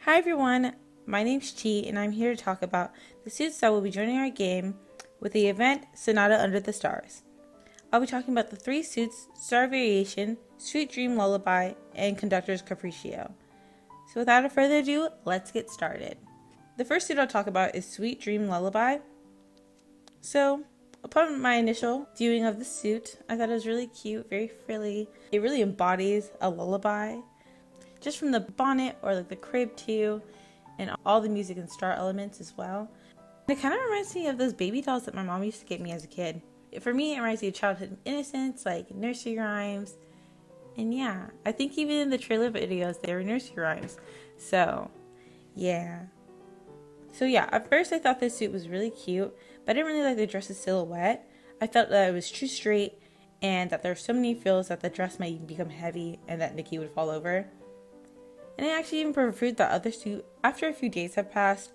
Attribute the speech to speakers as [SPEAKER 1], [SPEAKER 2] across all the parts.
[SPEAKER 1] Hi everyone, my name's Chi and I'm here to talk about the suits that will be joining our game with the event Sonata Under the Stars. I'll be talking about the 3 suits, Star Variation, Sweet Dream Lullaby, and Conductors Caprice. So without further ado, let's get started. The first suit I'll talk about is Sweet Dream Lullaby. So, upon my initial viewing of the suit, I thought it was really cute, very frilly. It really embodies a lullaby. Just from the bonnet or like the crib too, and all the music and star elements as well. It kind of reminds me of those baby dolls that my mom used to get me as a kid. For me, it reminds me of childhood innocence, like nursery rhymes. And yeah, I think even in the trailer videos, they were nursery rhymes. So, yeah. At first I thought this suit was really cute, but I didn't really like the dress's silhouette. I felt that it was too straight and that there were so many frills that the dress might even become heavy and that Nikki would fall over. And I actually even preferred the other suit. After a few days have passed,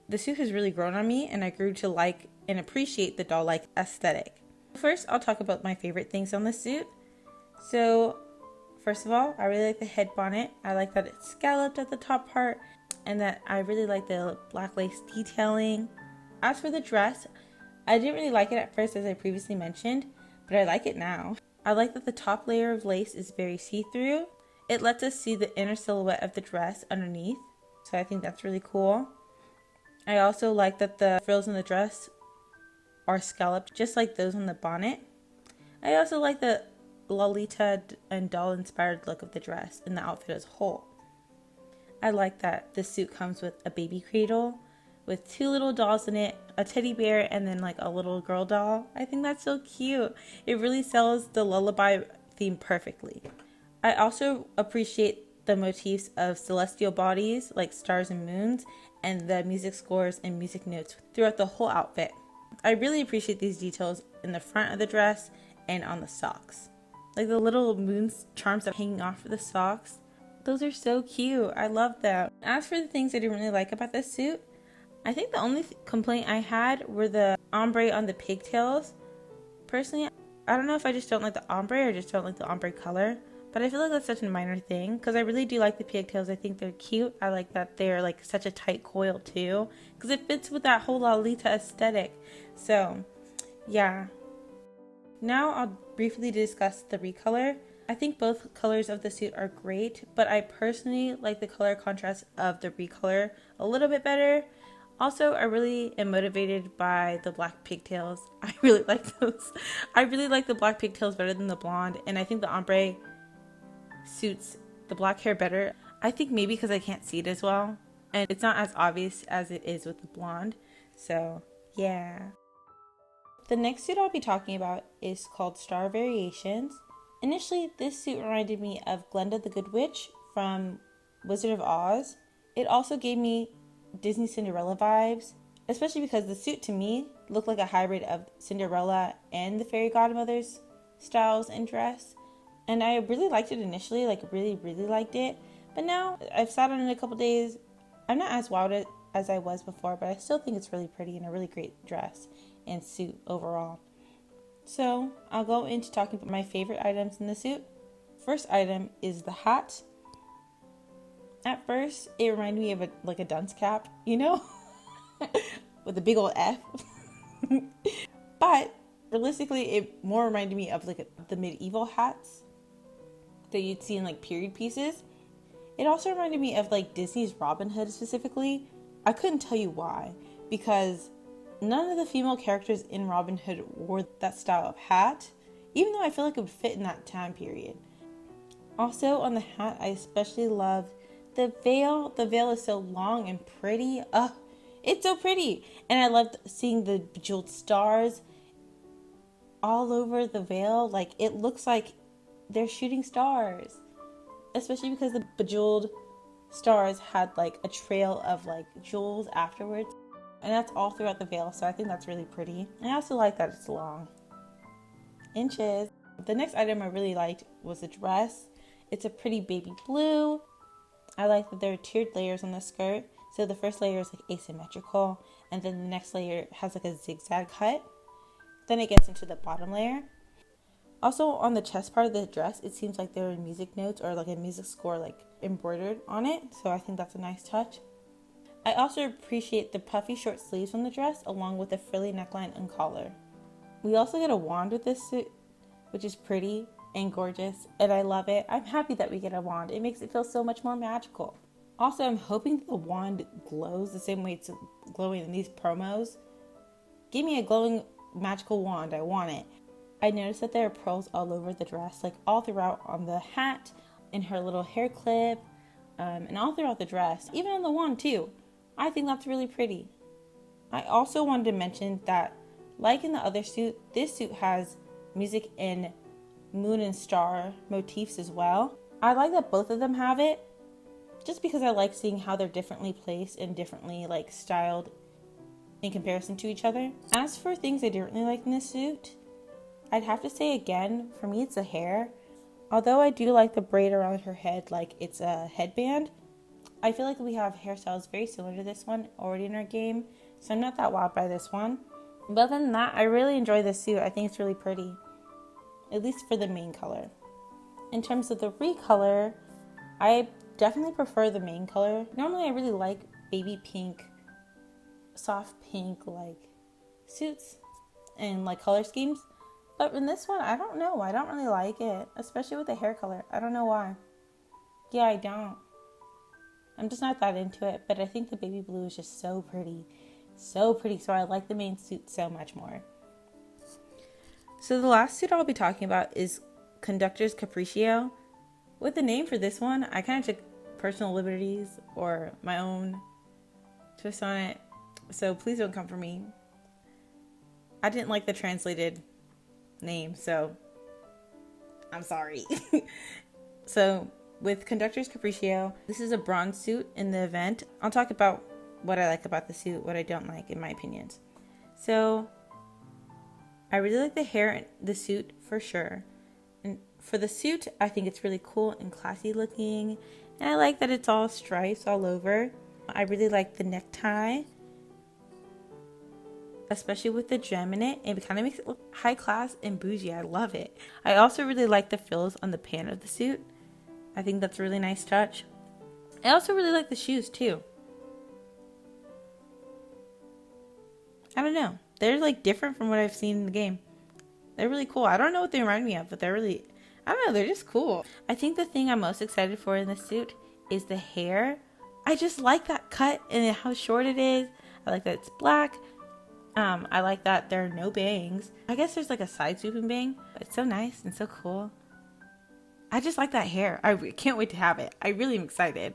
[SPEAKER 1] the suit has really grown on me and I grew to like and appreciate the doll-like aesthetic. First, I'll talk about my favorite things on the suit. So, first of all, I really like the head bonnet. I like that it's scalloped at the top part and that I really like the black lace detailing. As for the dress, I didn't really like it at first as I previously mentioned, but I like it now. I like that the top layer of lace is very see-through. It lets us see the inner silhouette of the dress underneath, so I think that's really cool. I also like that the frills in the dress are scalloped just like those on the bonnet. I also like the Lolita and doll-inspired look of the dress and the outfit as a whole. I like that the suit comes with a baby cradle with 2 little dolls in it, a teddy bear, and then like a little girl doll. I think that's so cute. It really sells the lullaby theme perfectly. I also appreciate the motifs of celestial bodies like stars and moons and the music scores and music notes throughout the whole outfit. I really appreciate these details in the front of the dress and on the socks. Like the little moon charms that are hanging off of the socks. Those are so cute. I love them. As for the things I didn't really like about this suit, I think the only complaint I had were the ombre on the pigtails. Personally, I don't know if I just don't like the ombre or just don't like the ombre color. But I feel like that's such a minor thing because I really do like the pigtails. I think they're cute. I like that they're like such a tight coil too because it fits with that whole Lolita aesthetic. So, yeah. Now I'll briefly discuss the recolor. I think both colors of the suit are great, but I personally like the color contrast of the recolor a little bit better. Also, I really am motivated by the black pigtails. I really like those. I really like the black pigtails better than the blonde, and I think the ombre suits the black hair better. I think maybe because I can't see it as well and it's not as obvious as it is with the blonde. So yeah. The next suit I'll be talking about is called Star Variations. Initially, this suit reminded me of Glenda the Good Witch from Wizard of Oz. It also gave me Disney Cinderella vibes, especially because the suit to me looked like a hybrid of Cinderella and the fairy godmother's styles and dress. And I really liked it initially, like really liked it. But now I've sat on it a couple days. I'm not as wowed as I was before, but I still think it's really pretty and a really great dress and suit overall. So I'll go into talking about my favorite items in the suit. First item is the hat. At first, it reminded me of a dunce cap, you know, with a big old F. But realistically, it more reminded me of like the medieval hats that you'd see in like period pieces. It also reminded me of like Disney's Robin Hood specifically. I couldn't tell you why, because none of the female characters in Robin Hood wore that style of hat, even though I feel like it would fit in that time period. Also on the hat, I especially love the veil. The veil is so long and pretty. It's so pretty. And I loved seeing the bejeweled stars all over the veil. Like it looks like they're shooting stars, especially because the bejeweled stars had like a trail of like jewels afterwards, and that's all throughout the veil, so I think that's really pretty. And I also like that it's long inches. The next item I really liked was the dress. It's a pretty baby blue. I like that there are tiered layers on the skirt, so the first layer is like asymmetrical and then the next layer has like a zigzag cut, then it gets into the bottom layer. Also, on the chest part of the dress, it seems like there are music notes or like a music score like embroidered on it. So I think that's a nice touch. I also appreciate the puffy short sleeves on the dress along with the frilly neckline and collar. We also get a wand with this suit, which is pretty and gorgeous, and I love it. I'm happy that we get a wand. It makes it feel so much more magical. Also, I'm hoping the wand glows the same way it's glowing in these promos. Give me a glowing magical wand. I want it. I noticed that there are pearls all over the dress, like all throughout on the hat, in her little hair clip, and all throughout the dress, even on the wand too. I think that's really pretty. I also wanted to mention that, like in the other suit, this suit has music in moon and star motifs as well. I like that both of them have it, just because I like seeing how they're differently placed and differently like styled in comparison to each other. As for things I didn't really like in this suit, I'd have to say again, for me it's the hair. Although I do like the braid around her head like it's a headband, I feel like we have hairstyles very similar to this one already in our game, so I'm not that wowed by this one. But other than that, I really enjoy this suit. I think it's really pretty, at least for the main color. In terms of the recolor, I definitely prefer the main color. Normally I really like baby pink, soft pink like suits and like color schemes. But in this one, I don't know. I don't really like it, especially with the hair color. I don't know why. Yeah, I don't. I'm just not that into it, but I think the baby blue is just so pretty. So pretty, so I like the main suit so much more. So the last suit I'll be talking about is Conductors Caprice. With the name for this one, I kind of took personal liberties or my own twist on it, so please don't come for me. I didn't like the translated name, so I'm sorry. So with Conductors Caprice, this is a bronze suit in the event. I'll talk about what I like about the suit, what I don't like in my opinions. So I really like the hair in the suit for sure. And for the suit, I think it's really cool and classy looking. And I like that it's all stripes all over. I really like the necktie, especially with the gem in it. It kind of makes it look high class and bougie. I love it. I also really like the frills on the pant of the suit. I think that's a really nice touch. I also really like the shoes too. I don't know. They're like different from what I've seen in the game. They're really cool. I don't know what they remind me of, but they're really, I don't know, they're just cool. I think the thing I'm most excited for in this suit is the hair. I just like that cut and how short it is. I like that it's black. I like that there are no bangs. I guess there's like a side swooping bang. It's so nice and so cool. I just like that hair. I can't wait to have it. I really am excited.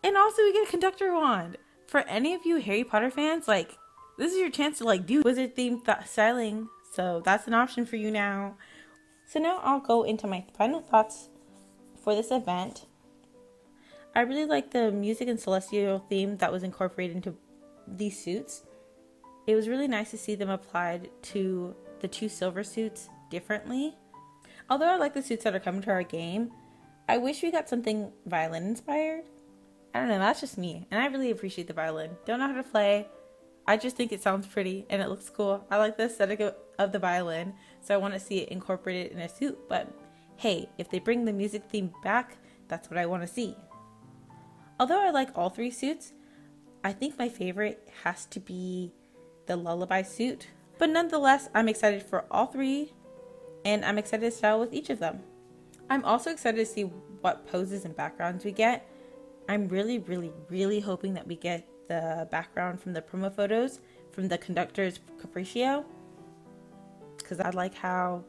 [SPEAKER 1] And also we get a conductor wand. For any of you Harry Potter fans, like, this is your chance to like do wizard themed styling. So that's an option for you now. So now I'll go into my final thoughts for this event. I really like the music and celestial theme that was incorporated into these suits. It was really nice to see them applied to the two silver suits differently. Although I like the suits that are coming to our game, I wish we got something violin inspired. I don't know, that's just me. And I really appreciate the violin. Don't know how to play. I just think it sounds pretty and it looks cool. I like the aesthetic of the violin, so I want to see it incorporated in a suit. But hey, if they bring the music theme back, that's what I want to see. Although I like all three suits, I think my favorite has to be the Lullaby suit. But nonetheless, I'm excited for all three, and I'm excited to style with each of them. I'm also excited to see what poses and backgrounds we get. I'm really hoping that we get the background from the promo photos from the Conductors Caprice, because I like how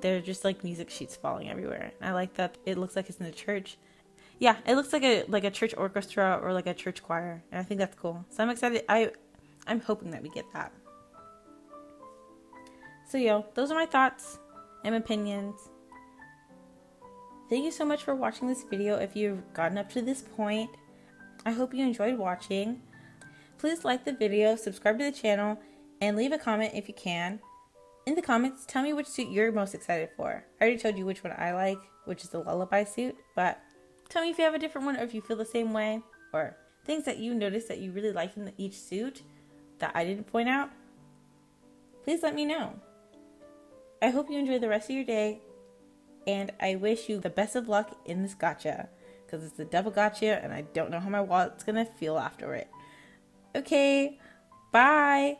[SPEAKER 1] they're just like music sheets falling everywhere. I like that it looks like it's in a church. Yeah, it looks like a church orchestra or like a church choir, and I think that's cool. So I'm excited. I'm hoping that we get that. So those are my thoughts and opinions. Thank you so much for watching this video. If you've gotten up to this point, I hope you enjoyed watching. Please like the video, subscribe to the channel, and leave a comment if you can. In the comments, tell me which suit you're most excited for. I already told you which one I like, which is the Lullaby suit, but tell me if you have a different one or if you feel the same way, or things that you noticed that you really like in each suit that I didn't point out. Please let me know. I hope you enjoy the rest of your day, and I wish you the best of luck in this gotcha, because it's a double gotcha and I don't know how my wallet's gonna feel after it. Okay, bye!